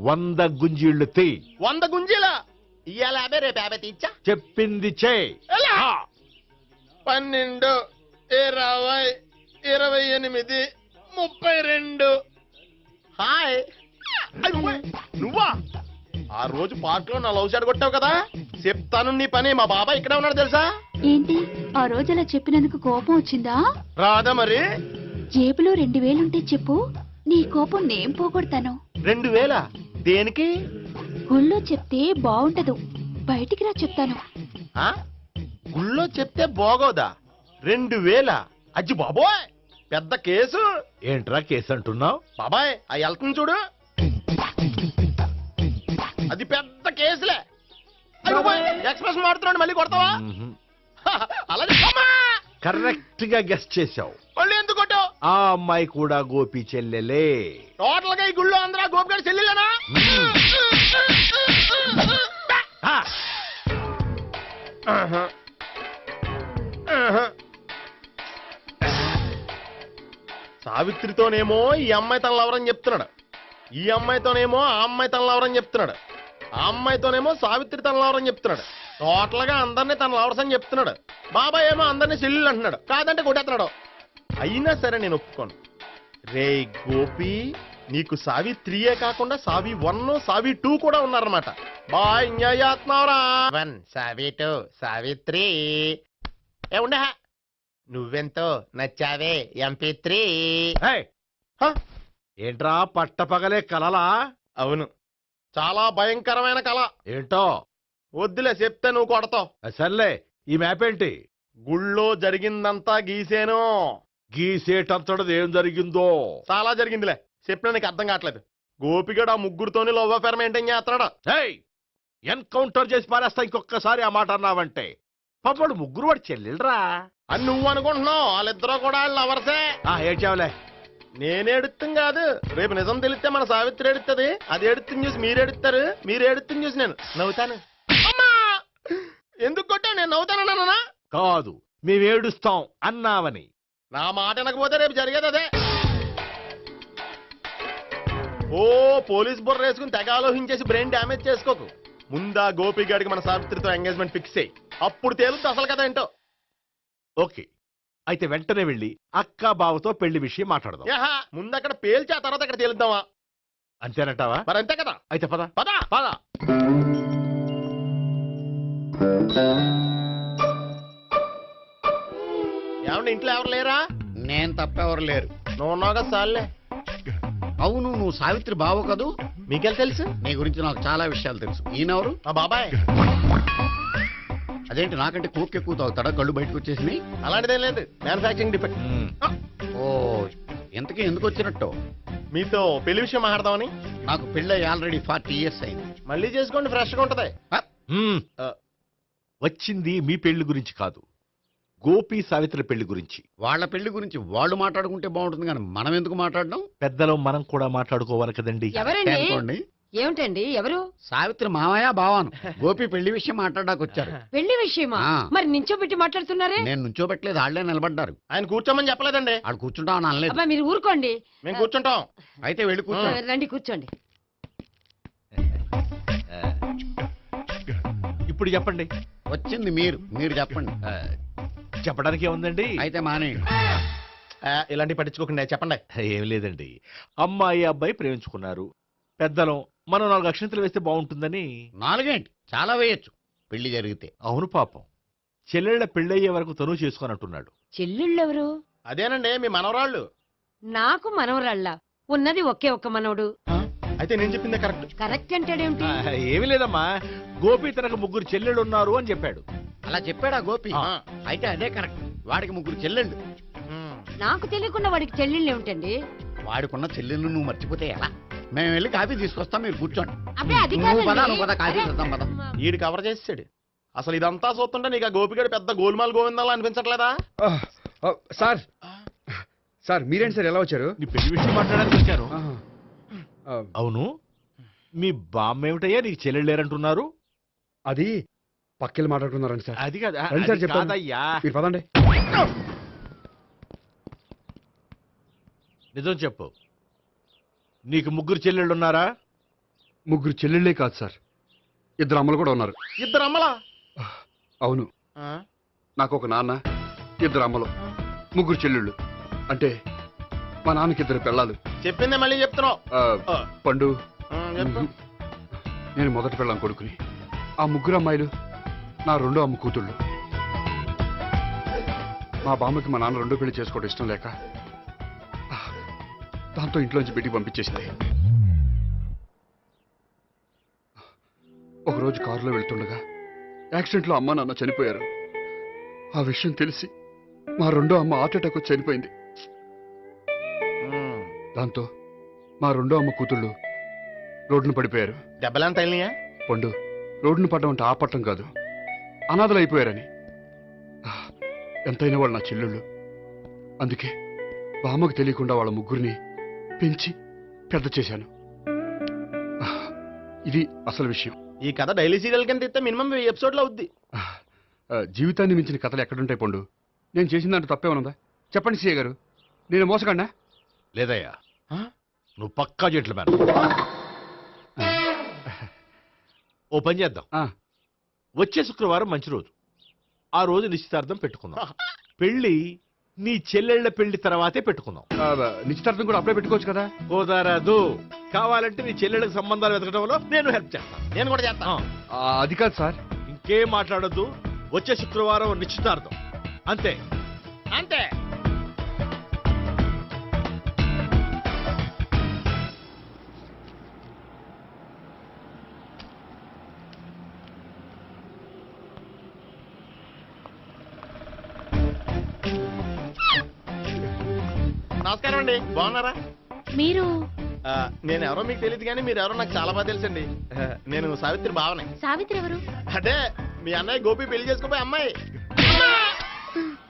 F: 100 గుంజీళ్లు తీ.
H: 100 గుంజీలా? ఇవాళ 50, రేపు 50 తీచ్చా.
F: చెప్పింది చే.
H: 12, 20, 28, 32. హాయ్ నువ్వా ఆ రోజు పార్క్ లో నా లవ్ షాట్ కొట్టావు కదా చెప్తాను నీ పని మా బాబాయ్ ఇక్కడే ఉన్నాడు తెలుసా
E: ఏంటి ఆ రోజు అలా చెప్పినందుకు కోపం వచ్చిందా?
H: రాదా మరి
E: జేబులో 2000 ఉంటే చెప్పు, నీ కోపం నేను పోగొడతాను.
H: 2000 దేనికి?
E: గుళ్ళో చెప్తే బాగుంటదు, బయటికి రా చెప్తాను.
H: ఆ గుళ్ళో చెప్తే బాగోదా? 2000 అజ్జి బాబోయ్ పెద్ద కేసు.
F: ఏంట్రా కేసు అంటున్నావు?
H: బాబాయ్ ఆ వెళ్తుంది చూడు, అది పెద్ద కేసులే. ఎక్స్ప్రెస్ మాడుతున్నాడు, మళ్ళీ కొడతావా? అలాగే
F: కరెక్ట్ గా గెస్ట్ చేశావు.
H: మళ్ళీ ఎందుకు కొట్టావు?
F: ఆ అమ్మాయి కూడా గోపి చెల్లెలే.
H: టోటల్ గా ఈ గుళ్ళో అందరూ గోపిగారి చెల్లెలేనా? సావిత్రితోనేమో ఈ అమ్మాయి తన లవరని చెప్తున్నాడు, ఈ అమ్మాయితోనేమో ఆ అమ్మాయి తన లవరని చెప్తున్నాడు, ఆ అమ్మాయితోనేమో సావిత్రి తన లవరని చెప్తున్నాడు. టోటల్ గా అందరినీ తన లవర్స్ అని చెప్తున్నాడు. బాబాయ్ ఏమో అందరినీ చెల్లెలు అంటున్నాడు, కాదంటే కొట్టేస్తున్నాడు. అయినా సరే నేను ఒప్పుకోను. రే గోపి, నీకు సావిత్రియే కాకుండా సావి 1 సావి 2 కూడా ఉన్నారన్నమాట. బాయ్ ఎంజాయ్ చేస్తున్నావురా. 1 సావి 2 సావిత్రి. ఏ ఉండే నువ్వెంతో నచ్చావే MP3.
F: ఏంట్రా పట్టపగలే కలలా?
H: అవును, చాలా భయంకరమైన కళ.
F: ఏంటో
H: వద్దులే, చెప్తే నువ్వు కొడతావు.
F: సర్లే, ఈ మ్యాప్ ఏంటి?
H: గుళ్ళో జరిగిందంతా గీసేను.
F: గీసేటంతటది ఏం జరిగిందో?
H: చాలా జరిగిందిలే, చెప్పినా నీకు అర్థం కావట్లేదు. గోపిగడు ఆ ముగ్గురుతోని లవ్ అఫేర్ మెయింటైన్ చేస్తున్నాడు.
F: ఎన్కౌంటర్ చేసి పారేస్తా ఇంకొకసారి ఆ మాట అన్నావంటే. పాపడు ముగ్గురు వాడు చెల్లెలరా
H: అని నువ్వు అనుకుంటున్నావు, వాళ్ళిద్దరూ కూడా లవర్సే.
F: ఏడ్చావులే.
H: నేనేడుతుంది కాదు, రేపు నిజం తెలిస్తే మన సావిత్రి ఎడుతుంది. అది ఎడుతుంది చూసి మీరు ఎడుతారు, మీరు ఎడుతుంది చూసి నేను నవ్వుతాను. అమ్మా, ఎందుకు కొట్టావు? నేను నవ్వుతానన్నా?
F: కాదు, మేమేడుస్తాం అన్నావని.
H: నా మాట వినకపోతే రేపు జరిగేది అదే. ఓ పోలీస్ బుర్ర వేసుకుని తెగ ఆలోచించేసి బ్రెయిన్ డ్యామేజ్ చేసుకోకు. ముందా గోపిగాడికి మన సావిత్రితో ఎంగేజ్మెంట్ ఫిక్స్ అయ్యి, అప్పుడు తేలుతుంది అసలు కదా ఏంటో.
F: ఓకే, అయితే వెంటనే వెళ్ళి అక్క బావతో పెళ్లి విషయం మాట్లాడదాం.
H: ముందు అక్కడ పేల్చి ఆ తర్వాత అక్కడ తేలుద్దామా?
F: అంతేనంటావా?
H: మరి అంతే కదా.
F: అయితే పద
H: పద
F: పద.
H: ఏమండి ఇంట్లో ఎవరు లేరా?
D: నేను తప్పెవరు లేరు.
H: నువ్వు ఉన్నావు కదా సార్లే.
D: అవును, నువ్వు సావిత్రి బావు కదూ?
H: మీకెళ్ళి తెలుసు?
D: నీ గురించి నాకు చాలా విషయాలు తెలుసు. ఈయనెవరు?
H: మా బాబాయ్.
D: అదేంటి నాకంటే కోక్ ఎక్కువ తాగుతాడా? కళ్ళు బయటకు వచ్చేసి.
H: అలాంటిదేం లేదు, మ్యానుఫాక్చరింగ్ డిఫెక్ట్.
D: ఓ, ఇంతకీ ఎందుకు వచ్చినట్టు?
H: మీతో పెళ్లి విషయం మాట్లాడదామని.
D: నాకు పెళ్ళి ఆల్రెడీ 40 years అయింది.
H: మళ్ళీ చేసుకోండి, ఫ్రెష్ గా ఉంటది.
F: వచ్చింది మీ పెళ్లి గురించి కాదు, గోపి సావిత్రి పెళ్లి గురించి.
D: వాళ్ళ పెళ్లి గురించి వాళ్ళు మాట్లాడుకుంటే బాగుంటుంది, కానీ మనం ఎందుకు మాట్లాడడం?
F: పెద్దలో మనం కూడా మాట్లాడుకోవాలి కదండి.
D: అనుకోండి.
J: ఏమిటండి ఎవరు?
D: సావిత్రి మామయ్య బావాను. గోపి పెళ్లి విషయం మాట్లాడడానికి వచ్చారు.
J: పెళ్లి విషయమా? మరి నించోబెట్టి మాట్లాడుతున్నారే?
D: నేను నుంచోబెట్టలేదు, వాళ్ళే నిలబడ్డారు.
H: ఆయన కూర్చోమని చెప్పలేదండి.
D: వాళ్ళు కూర్చుంటామని అనలేదు.
J: అబ్బా మీరు ఊరుకోండి.
H: మేము కూర్చుంటాం.
D: అయితే వెళ్ళి కూర్చోండి.
J: రండి కూర్చోండి.
F: ఇప్పుడు చెప్పండి.
D: వచ్చింది మీరు చెప్పండి.
F: చెప్పడానికి ఏముందండి?
D: అయితే మానేయండి.
H: ఇలాంటివి పట్టించుకోకుండా చెప్పండి.
F: ఏం లేదండి, అమ్మాయి అబ్బాయి ప్రేమించుకున్నారు. పెద్దలం మనం 4 అక్షంతలు వేస్తే బాగుంటుందని.
D: 4 ఏంటి, చాలా వేయొచ్చు పెళ్లి జరిగితే.
F: అవును పాపం, చెల్లెళ్ళ పెళ్ళయ్యే వరకు తను చేసుకోనంటున్నాడు.
J: చెల్లెళ్ళెవరు?
H: అదేనండి మీ మనవరాళ్ళు.
J: నాకు మనవరాళ్ళ ఉన్నది ఒకే ఒక్క మనవడు.
H: అయితే నేను చెప్పిందే కరెక్ట్.
J: కరెక్ట్ అంటాడేమిటి?
F: ఏమి లేదమ్మా, గోపి తనకు 3 చెల్లెళ్ళు ఉన్నారు అని చెప్పాడు.
D: అలా చెప్పాడా గోపి? అయితే అదే కరెక్ట్. వాడికి 3 చెల్లెళ్ళు.
J: నాకు తెలియకుండా వాడికి చెల్లెళ్ళు ఏమిటండి?
D: వాడికున్న చెల్లెళ్ళు నువ్వు మర్చిపోతే ఎలా? మేము వెళ్ళి కాఫీ తీసుకొస్తాం, మీరు కూర్చోండి.
J: అబ్బే అది
D: నువ్వు పద,
J: కాదండి.
D: నువ్వు పద, కాఫీ తెద్దాం పద.
H: ఈడు కవర్ చేసాడు. అసలు ఇదంతా చూస్తుంటే నీకు ఆ గోపిగడు పెద్ద గోల్మాల్ గోవిందాలు అనిపించట్లేదా?
C: సార్ సార్ మీరేంటి సార్ ఎలా వచ్చారు?
F: నీ పెళ్లి విషయం మాట్లాడడానికి వచ్చాను. అవును, మీ బామ్మ ఏమిటయ్యా నీకు చెల్లెళ్ళు లేరంటున్నారు?
C: అది పక్కెళ్ళి మాట్లాడుకున్నారండి సార్.
F: అది కాదు,
C: రండి సార్
F: అది
C: చెప్తాను.
F: కాదయ్యా.
C: మీరు పదండి.
F: నిజం చెప్పు, నీకు 3 చెల్లెళ్ళు ఉన్నారా?
C: 3 చెల్లెళ్ళే కాదు సార్, 2 అమ్మలు కూడా ఉన్నారు.
H: 2 అమ్మలా?
C: అవును, నాకు ఒక నాన్న, 2 అమ్మలు, 3 చెల్లెళ్ళు. అంటే మా నాన్నకి 2 పిల్లలు.
H: చెప్పిందే మళ్ళీ చెప్తున్నావు.
C: పండు,
H: చెప్పు.
C: నేను మొదటి పిల్లం కొడుకుని. ఆ 3 అమ్మాయిలు నా 2వ అమ్మ కూతుళ్ళు. మా బామ్మకి మా నాన్న 2వ పెళ్లి చేసుకోవడం ఇష్టం లేక దాంతో ఇంట్లోంచి బిడ్డికి పంపించేసింది. ఒకరోజు కారులో వెళ్తుండగా యాక్సిడెంట్లో అమ్మ నాన్న చనిపోయారు. ఆ విషయం తెలిసి మా 2వ అమ్మ హార్ట్ అటాక్ వచ్చి చనిపోయింది. దాంతో మా 2వ అమ్మ కూతుళ్ళు రోడ్డును పడిపోయారు.
H: దెబ్బలంత అయినాయా?
C: పండు, రోడ్డును పడ్డం అంటే ఆపట్టం కాదు, అనాథలు అయిపోయారని. ఎంతైనా వాళ్ళు నా చెల్లెళ్ళు. అందుకే బామ్మకు తెలియకుండా వాళ్ళ 3 పెంచి పెద్ద చేశాను. ఇది అసలు విషయం.
H: ఈ కథ డైలీ సీరియల్ కింద ఇస్తే మినిమం 1000 ఎపిసోడ్లు అవుద్ది.
C: జీవితాన్ని మించిన కథలు ఎక్కడుంటాయి పండు? నేను చేసిన దాంట్లో తప్పేమనుందా? చెప్పండి సీఏ గారు, నేను మోసగండా?
F: లేదయ్యా, నువ్వు పక్కా చెట్లు మేడం. ఓ పని చేద్దాం. వచ్చే శుక్రవారం మంచి రోజు. ఆ రోజు నిశ్చితార్థం పెట్టుకుందాం. పెళ్లి నీ చెల్లెళ్ల పెళ్లి తర్వాతే పెట్టుకుందాం.
C: నిశ్చితార్థం కూడా అప్పుడే పెట్టుకోవచ్చు కదా?
F: కుదరదు. కావాలంటే నీ చెల్లెళ్ళకి సంబంధాలు వెతకడంలో నేను హెల్ప్ చేస్తాను.
H: నేను కూడా చేస్తాను.
C: అది కాదు సార్.
F: ఇంకేం మాట్లాడొద్దు. వచ్చే శుక్రవారం నిశ్చితార్థం. అంతే
H: అంతే. నమస్కారం అండి, బాగున్నారా?
I: మీరు
H: నేను ఎవరో మీకు తెలియదు కానీ మీరు ఎవరో నాకు చాలా బాగా తెలుసండి. నేను సావిత్రి భావనే.
I: సావిత్రి ఎవరు?
H: అదే మీ అన్నయ్య గోపి పెళ్లి చేసుకోపోయి అమ్మాయి.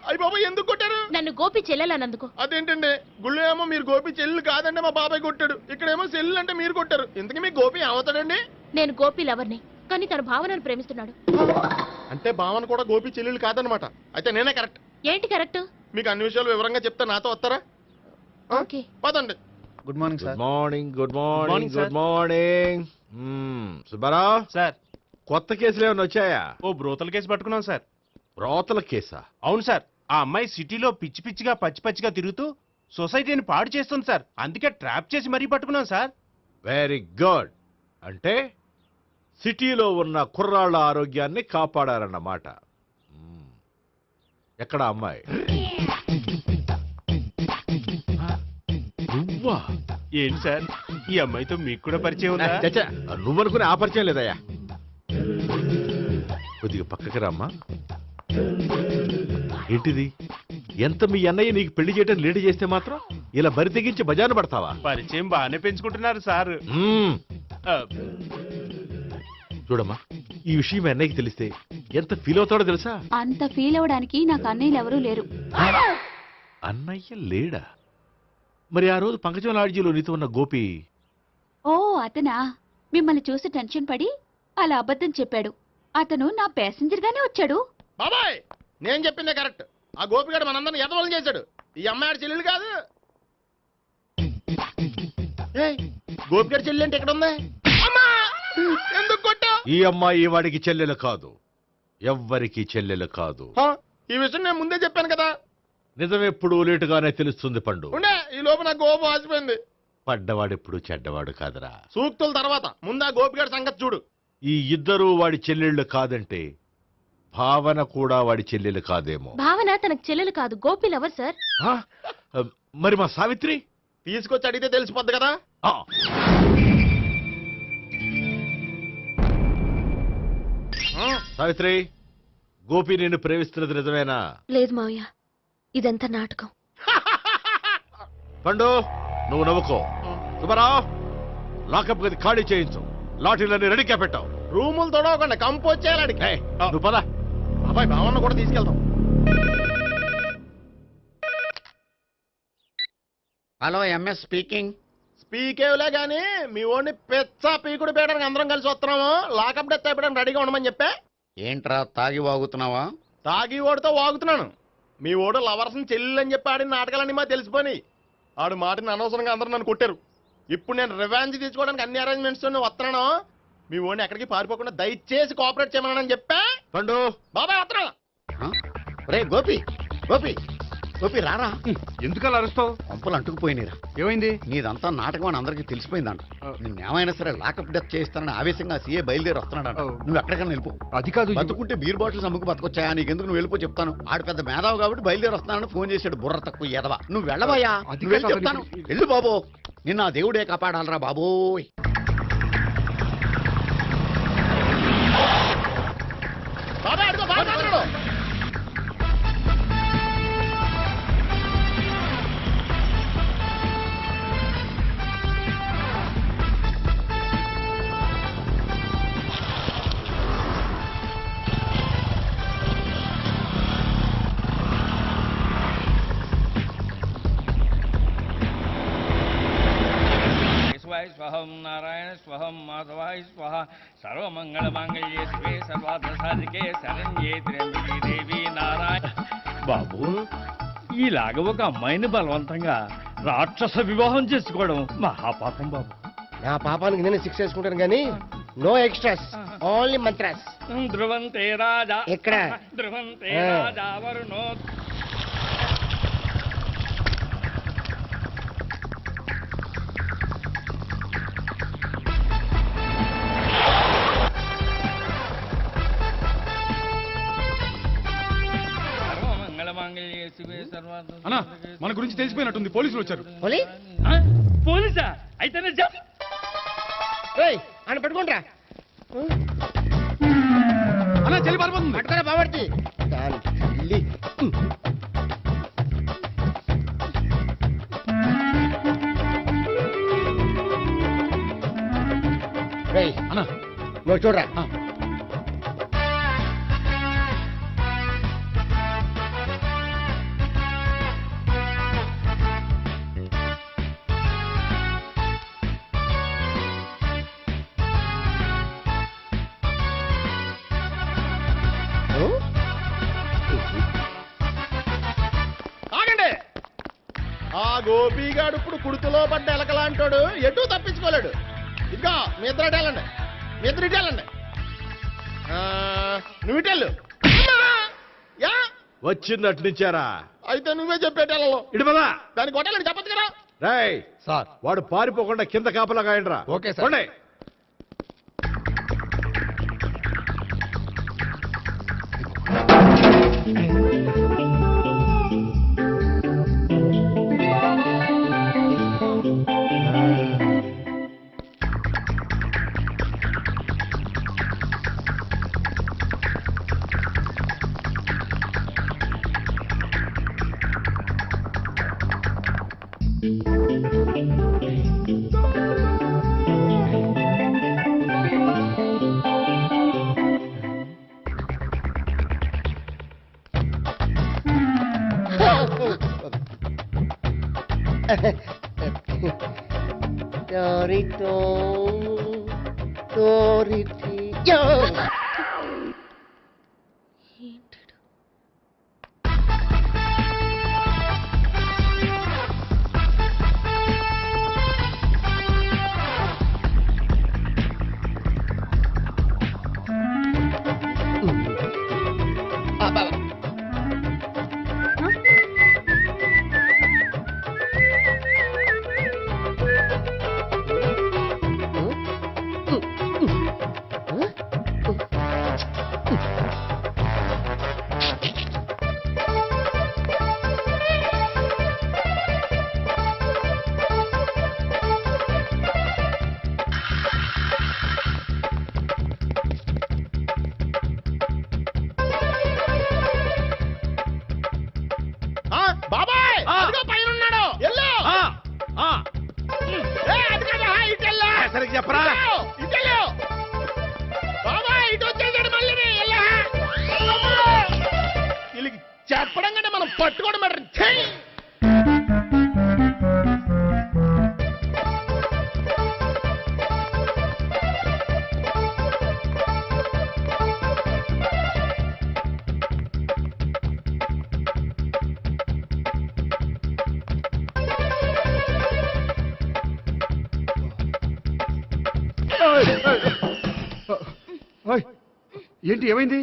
H: అయ్యి బాబాయ్, ఎందుకు కొట్టారు?
I: నన్ను గోపి చెల్లెలన్నందుకు.
H: అదేంటండి, గుళ్ళు ఏమో మీరు గోపి చెల్లు కాదంటే మా బాబాయ్ కొట్టాడు, ఇక్కడేమో చెల్లు అంటే మీరు కొట్టారు. ఇంతకీ మీ గోపి ఏమవుతాడండి?
I: నేను గోపి లవర్ని, కానీ తన భావనను ప్రేమిస్తున్నాడు.
H: అంటే భావన కూడా గోపి చెల్లెలు కాదనమాట. అయితే నేనే కరెక్ట్.
I: ఏంటి కరెక్ట్?
H: మీకు అన్ని విషయాలు వివరంగా చెప్తే నాతో వస్తారా?
I: ఓకే,
H: పదండి.
D: Good morning
F: good morning. Good morning. Good morning. Subbarao
K: sir,
F: కొత్త కేసులు ఏమైనా వచ్చాయా?
K: ఓ బ్రోతల కేసు పట్టుకున్నాం సార్.
F: రోతల కేసా?
K: అవును సార్, ఆ అమ్మాయి సిటీలో పిచ్చి పిచ్చిగా పచ్చి పచ్చిగా తిరుగుతూ సొసైటీని పాడు చేస్తుంది సార్. అందుకే ట్రాప్ చేసి మరీ పట్టుకున్నాం సార్.
F: Very good. అంటే సిటీలో ఉన్న కుర్రాళ్ళ ఆరోగ్యాన్ని కాపాడారన్నమాట. ఎక్కడ అమ్మాయి? నువ్వా?
K: ఏంటి సార్, ఈ అమ్మాయితో మీకు కూడా పరిచయం ఉందా?
F: చచ్చా, నువ్వనుకునే ఆ పరిచయం లేదయ్యా. కొద్దిగా పక్కకి రామ్మా. ఏంటిది? ఎంత మీ అన్నయ్య నీకు పెళ్లి చేయడం లేట్ చేస్తే మాత్రం ఇలా బరి తెగించి బజారు పడతావా?
K: పరిచయం బాగానే పెంచుకుంటున్నారు సార్.
F: చూడమ్మా, ఈ విషయం మీ అన్నయ్యకి తెలిస్తే ఎంత ఫీల్ అవుతాడో తెలుసా?
E: అంత ఫీల్ అవ్వడానికి నాకు అన్నయ్యలు ఎవరూ లేరు.
F: అన్నయ్య లేడా? మరి ఆ రోజు పంకజం లాడ్జీలో నీతో ఉన్న గోపి?
E: ఓ అతనా? మిమ్మల్ని చూసి టెన్షన్ పడి అలా అబద్ధం చెప్పాడు. అతను నా ప్యాసింజర్ గానే వచ్చాడు.
H: బాబాయ్, నేను చెప్పిందే కరెక్ట్. ఆ గోపిగాడు మనందరిని ఎదవలం చేశాడు. ఈ అమ్మాయి చెల్లెలు కాదు. గోపిగాడి చెల్లి అంటే ఎక్కడ ఉంది? ఎందుకు కొట్టా?
F: ఈ అమ్మాయి వాడికి చెల్లెలు కాదు, ఎవ్వరికి చెల్లెలు కాదు.
H: ఈ విషయం నేను ముందే చెప్పాను కదా.
F: నిజమెప్పుడు లేటుగానే తెలుస్తుంది పండు.
H: ఉండే, ఈ లోపు నా గోపు ఆసిపోయింది.
F: పడ్డవాడెప్పుడు చెడ్డవాడు కాదురా.
H: సూక్తుల తర్వాత ముందు ఆ గోపిగాడి సంగతి చూడు.
F: ఈ ఇద్దరూ వాడి చెల్లెళ్ళు కాదంటే భావన కూడా వాడి చెల్లెలు కాదేమో.
I: భావన తనకు చెల్లెలు కాదు, గోపి లవర్ సార్.
F: మరి మా సావిత్రి?
H: తీసుకొచ్చి అడిగితే తెలిసిపోద్ది కదా.
F: సావిత్రి, గోపి నేను ప్రేమిస్తున్నది నిజమేనా?
B: లేదు మావయ్య, ఇదంతా నాటకం.
F: పండు, నువ్వు నవ్వుకో. సుబ్బారావు, లాకప్ గది ఖాళీ చేయించు. లాఠీలన్నీ రెడీగా పెట్టావు.
H: రూములు తొడవకుండా కంపోజ్ చేయాలి.
F: నువ్వు పద.
H: అబ్బాయి భావన కూడా తీసుకెళ్తాం.
D: Hello, MS speaking.
H: స్పీకేవ్లే గానీ మీ ఓడిని పెచ్చా పీకుడు పేయడానికి అందరం కలిసి వస్తున్నాము. లాకప్ డెత్ అయిపోయడానికి రెడీగా ఉండమని చెప్పే.
D: ఏంట్రా తాగి వాగుతున్నావా?
H: తాగి ఓడితో వాగుతున్నాను. మీ ఓడు లవర్స్ని చెల్లెలు అని చెప్పి ఆడిన నాటకాలన్నీ మా తెలిసిపోయి ఆడు మాటని అనవసరంగా అందరూ నన్ను కొట్టారు. ఇప్పుడు నేను రివెంజ్ తీసుకోవడానికి అన్ని అరేంజ్మెంట్స్ వస్తున్నాను. మీ ఓడిని ఎక్కడికి పారిపోకుండా దయచేసి కోఆపరేట్ చేయమని చెప్పా.
F: పండు
H: బాబాయ్ వస్తున్నా.
D: రే గోపి, గోపి, గోపి రారా.
C: ఎందుకలా అరుస్తావు?
D: పంపులు అంటుకుపోయినరా.
C: ఏమైంది?
D: నీదంతా నాటకం అని అందరికీ తెలిసిపోయిందంట. నిన్నేమైనా సరే లాకప్ డెత్ చేస్తానని ఆవేశంగా సీఏ బయలుదేరి వస్తున్నాడంట. నువ్వు ఎక్కడికైనా వెళ్ళిపో.
C: అది కాదు.
D: బతుకుంటే బీర్ బాటిల్స్ అమ్ముకు బతకొచ్చాయా? నీకెందుకు, నువ్వు వెళ్ళిపో చెప్తాను. ఆడు పెద్ద మేధావు కాబట్టి బయలుదేరి వస్తున్నానని ఫోన్ చేశాడు. బుర్ర తక్కువ ఎదవా. నువ్వు వెళ్ళబోయా?
C: అది కాదు,
D: చెప్తాను. వెళ్ళు బాబో. నిన్న ఆ దేవుడే కాపాడాలరా బాబోయ్.
L: స్వహం నారాయణ స్వహం మాధవాయ స్వహ సర్వమంగళమాంగళ్యే శివే సర్వార్థ సాధికే శరణ్యే త్ర్యంబకే దేవి నారాయణ. బాబు, ఇలాగ ఒక అమ్మాయిని బలవంతంగా రాక్షస వివాహం చేసుకోవడం మహాపాపం బాబు.
H: నా పాపానికి నేను శిక్ష చేసుకుంటాను కానీ నో ఎక్స్ట్రాస్, ఓన్లీ మంత్రాస్.
L: ధ్రువంతే రాజా
H: ఎక్కడ?
L: ధ్రువంతే రాజా వరుణో.
C: అన్నా, మన గురించి తెలిసిపోయినట్టుంది. పోలీసులు వచ్చారు.
L: పోలీసా? అయితేనే
H: అని పట్టుకుంటా.
C: అన్నా, చెల్లి పారిపోతుంది.
H: పట్టుకోరా బాబర్తి.
C: అన్నా,
H: నువ్వు చూడరా.
F: ఆగండి. ఆ గోపిగాడు ఇప్పుడు కుడుతులో పడ్డ ఎలకలాంటాడు, ఎటు తప్పించుకోలేడు. ఇంకా మీ ఇద్దరు వెళ్ళండి, మీ ఇద్దరు ఇటు వెళ్ళండి. నువ్వు ఇటు వెళ్ళు. యా వచ్చింది అటు నుంచారా?
H: అయితే నువ్వే చెప్పేటెళ్ళలో
F: ఇటు పదా.
H: దాన్ని కొట్టాలని చెప్పచ్చు కదా.
F: రాయ్ సార్, వాడు పారిపోకుండా కింద కాపలా కాయండిరా.
H: Okay sir.
M: Torito, Torito.
H: బాబాయ్ పైన ఉన్నాడు.
F: సరిగ్గా చెప్పరా?
H: బాబాయ్ ఇటు వచ్చేసాడు మళ్ళీ. వీళ్ళకి చెప్పడం కంటే మనం పట్టుకోవడం బెటర్.
C: ఏంటి, ఏమైంది?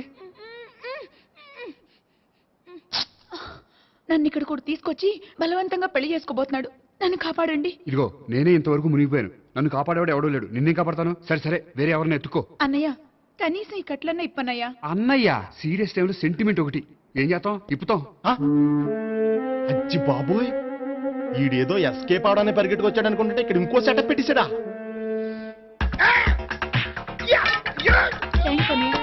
G: నన్ను ఇక్కడ కూడా తీసుకొచ్చి బలవంతంగా పెళ్లి చేసుకోబోతున్నాడు. నన్ను కాపాడండి.
C: ఇదిగో నేనే ఇంతవరకు మునిగిపోయాను. నన్ను కాపాడేవాడు ఎవడో లేడు. నిన్నే కాపాడతాను. సరే సరే, వేరే ఎవరిని ఎత్తుకో.
G: అన్నయ్య, కనీసం ఈ కట్లన్నా ఇప్పన్నయ్యా.
C: అన్నయ్య సీరియస్ టైంలో సెంటిమెంట్ ఒకటి. ఏం చేస్తాం? ఇప్పుతాం.
H: అచ్చి బాబోయ్, ఈడేదో ఎస్కేప్ అవడానికి పరిగెట్టుకొచ్చాడు అనుకుంటే ఇక్కడ ఇంకో సెటప్ పెట్టేశాడా?
G: థ్యాంక్స్ అన్నయ్య.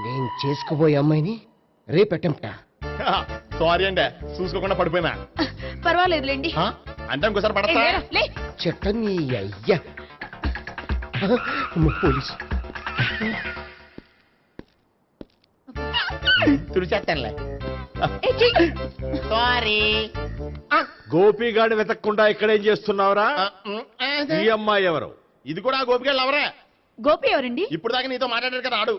M: నేను చేసుకోబోయే అమ్మాయిని రేపు అటెంప్టా?
H: సారీ అండి, చూసుకోకుండా పడిపోయినా.
G: పర్వాలేదులేండి.
H: అంటే ఇంకోసారి పడతా.
M: చెట్టని అయ్యా పోలీసు
H: తుడిచేస్తానులే.
M: సారీ.
F: గోపిగాడు వెతకకుండా ఇక్కడేం చేస్తున్నావురా? ఈ అమ్మాయి ఎవరు?
H: ఇది కూడా గోపిగాళ్ళు ఎవరే?
G: గోపి ఎవరండి?
H: ఇప్పుడు దాకా నీతో మాట్లాడారు కదా ఆడు.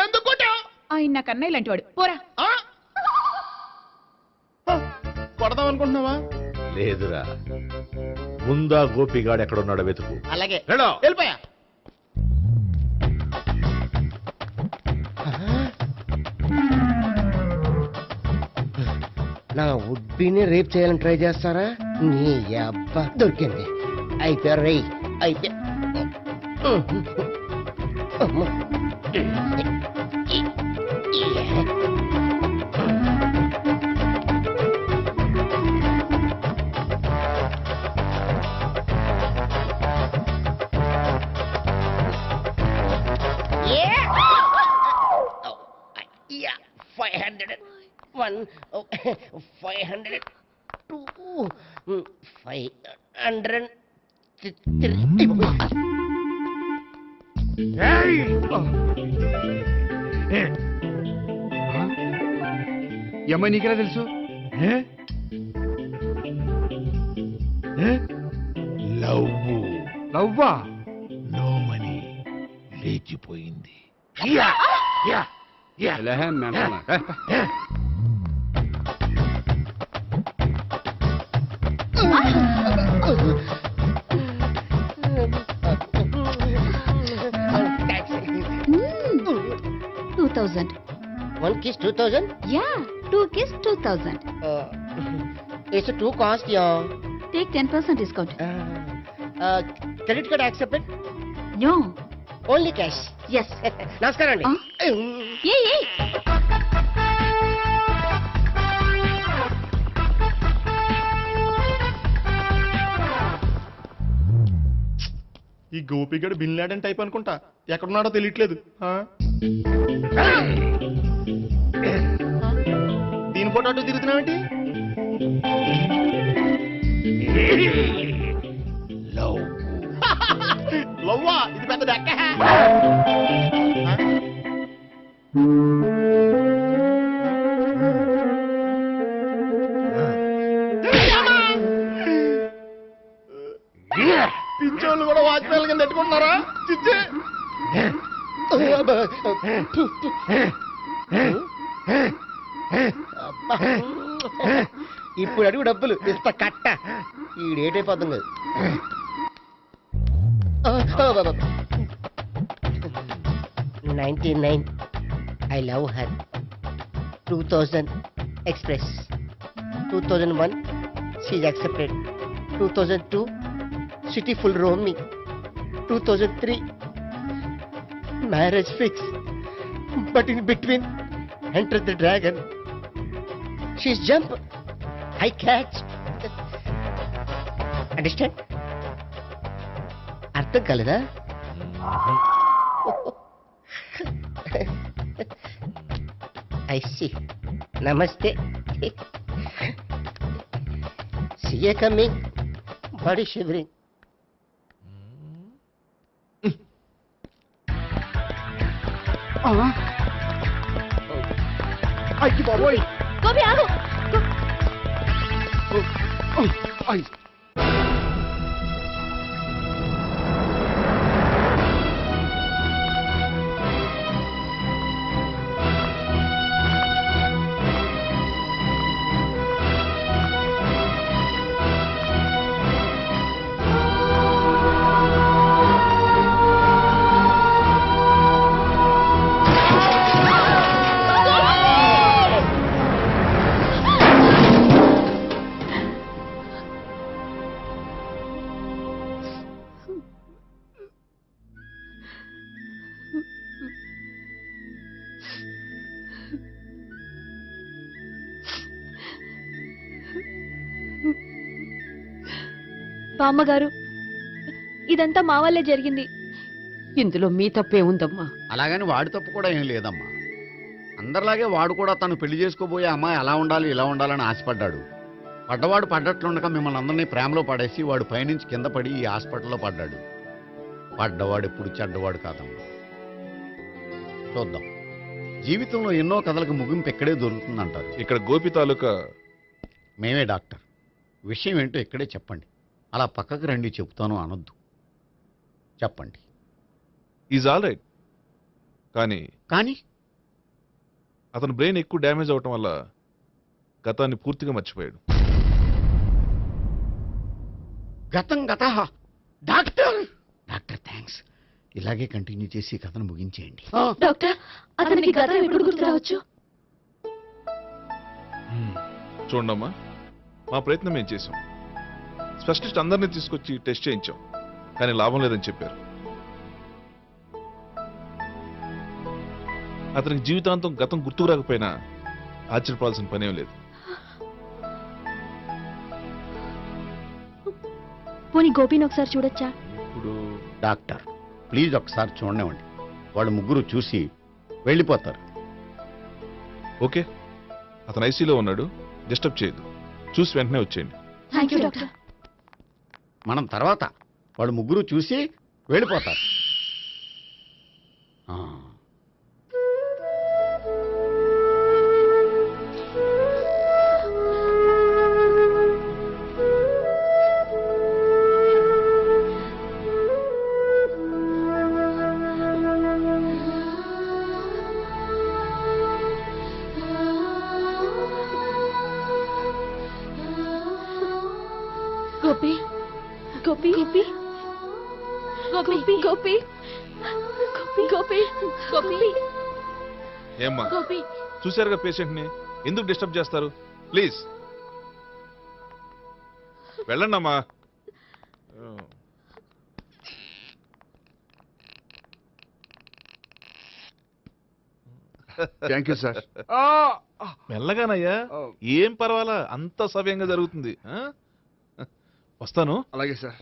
H: ఎందుకు కొట్టావు?
G: ఆయన నాకు అన్నయ్య లాంటి వాడు. పోరా.
H: కొడదాం అనుకుంటున్నావా?
F: లేదురా, ముందా గోపిగాడు ఎక్కడున్నాడో వెతుకు.
H: అలాగే
F: వెళ్ళు.
H: వెళ్ళిపోయా.
M: నా ఉడ్బీని రేప్ చేయాలని ట్రై చేస్తారా? నీ అబ్బా దొరికింది. అయిపోయా రై అయిపోయా.
C: ఈ అమ్మాయి నీకెలా తెలుసు? లవ్వా?
F: నో మనీ లేచిపోయింది.
M: One kiss 2000?
E: Yeah, 2 kiss 2000.
M: It's a too cost, yeah.
E: Take 10% discount.
M: Credit card accepted?
E: No.
M: Only cash.
E: Yes.
M: నమస్కారం అండి.
E: Hey.
H: ఈ గోపిగడు బిన్ లాడెన్ టైప్ అనుకుంటా. ఎక్కడున్నాడో తెలియట్లేదు. దీని ఫోటో అటు తిరుగుతున్నావేంటి? లవ్వా? ఇది పెద్ద డెక్క. పింఛోళ్ళు కూడా వాచ్మెన్ కింద పెట్టుకుంటున్నారా? చిచ్చే.
M: ఇప్పుడు అడుగు డబ్బులు ఇస్తా కట్ట. ఈ డేట్ అయిపోతుంది. 99 I love her. 2000 express. 2001 she's accepted. 2002 city full roaming. 2003 marriage fix. But in between enter the dragon. She's jump, I catch. Understand? అర్థం కాలేదా? I see. Namaste. See you coming. Body shivering.
C: అయ్యి బాబోయ్.
E: గోపి ఆగు.
B: బామ్మగారు ఇదంతా మా వల్లే జరిగింది.
J: ఇందులో మీ తప్పే ఉందమ్మా.
D: అలాగని వాడి తప్పు కూడా ఏం లేదమ్మా. అందరిలాగే వాడు కూడా తను పెళ్లి చేసుకోబోయే అమ్మాయి అలా ఉండాలి ఇలా ఉండాలని ఆశపడ్డాడు. పడ్డవాడు పడ్డట్లుండగా మిమ్మల్ని అందరినీ ప్రేమలో పడేసి వాడు పైనుంచి కింద పడి ఈ హాస్పిటల్లో పడ్డాడు. పడ్డవాడు ఎప్పుడు చెడ్డవాడు కాదమ్మా. చూద్దాం, జీవితంలో ఎన్నో కథలకు ముగింపు ఎక్కడే దొరుకుతుందంటారు.
N: ఇక్కడ గోపి తాలూకా
D: మేమే డాక్టర్. విషయం ఏంటో ఇక్కడే చెప్పండి. అలా పక్కకు రండి చెప్తాను అనొద్దు. చెప్పండి.
N: Is all right. కానీ
D: కానీ
N: అతని బ్రెయిన్ ఎక్కువ డ్యామేజ్ అవటం వల్ల గతాన్ని పూర్తిగా మర్చిపోయాడు.
D: గతం గత డాక్టర్ డాక్టర్ థ్యాంక్స్. ఇలాగే కంటిన్యూ చేసి కథను ముగించేయండి.
B: డాక్టర్ అతనికి గతం ఎప్పుడు గుర్తు రావచ్చు?
N: చూడమ్మా, మా ప్రయత్నం మేము చేసాం. స్పెషలిస్ట్ అందరినీ తీసుకొచ్చి టెస్ట్ చేయించాం, కానీ లాభం లేదని చెప్పారు. అతనికి జీవితాంతం గతం గుర్తుకు రాకపోయినా ఆశ్చర్యపడాల్సిన పనేం లేదు.
B: పోనీ గోపిని ఒకసారి చూడొచ్చా?
N: ఇప్పుడు
D: డాక్టర్ ప్లీజ్ ఒకసారి చూడనివ్వండి. వాళ్ళు ముగ్గురు చూసి వెళ్ళిపోతారు.
N: ఓకే, అతను ఐసీలో ఉన్నాడు, డిస్టర్బ్ చేయదు. చూసి వెంటనే వచ్చేయండి.
B: Thank you doctor.
D: మనం తర్వాత వాళ్ళు ముగ్గురు చూసి వెళ్ళిపోతారు. ఆ.
B: గోపి గోపి గోపి గోపి గోపి గోపి గోపి
N: ఏమ్మా,
B: గోపి
N: చూశారుగా పేషెంట్ని, ఎందుకు డిస్టర్బ్ చేస్తారు? ప్లీజ్ వెళ్ళండి అమ్మా.
C: Thank you sir.
N: మెల్లగానయ్యా, ఏం పర్వాలా, అంత సవ్యంగా జరుగుతుంది. వస్తాను.
C: అలాగే సార్.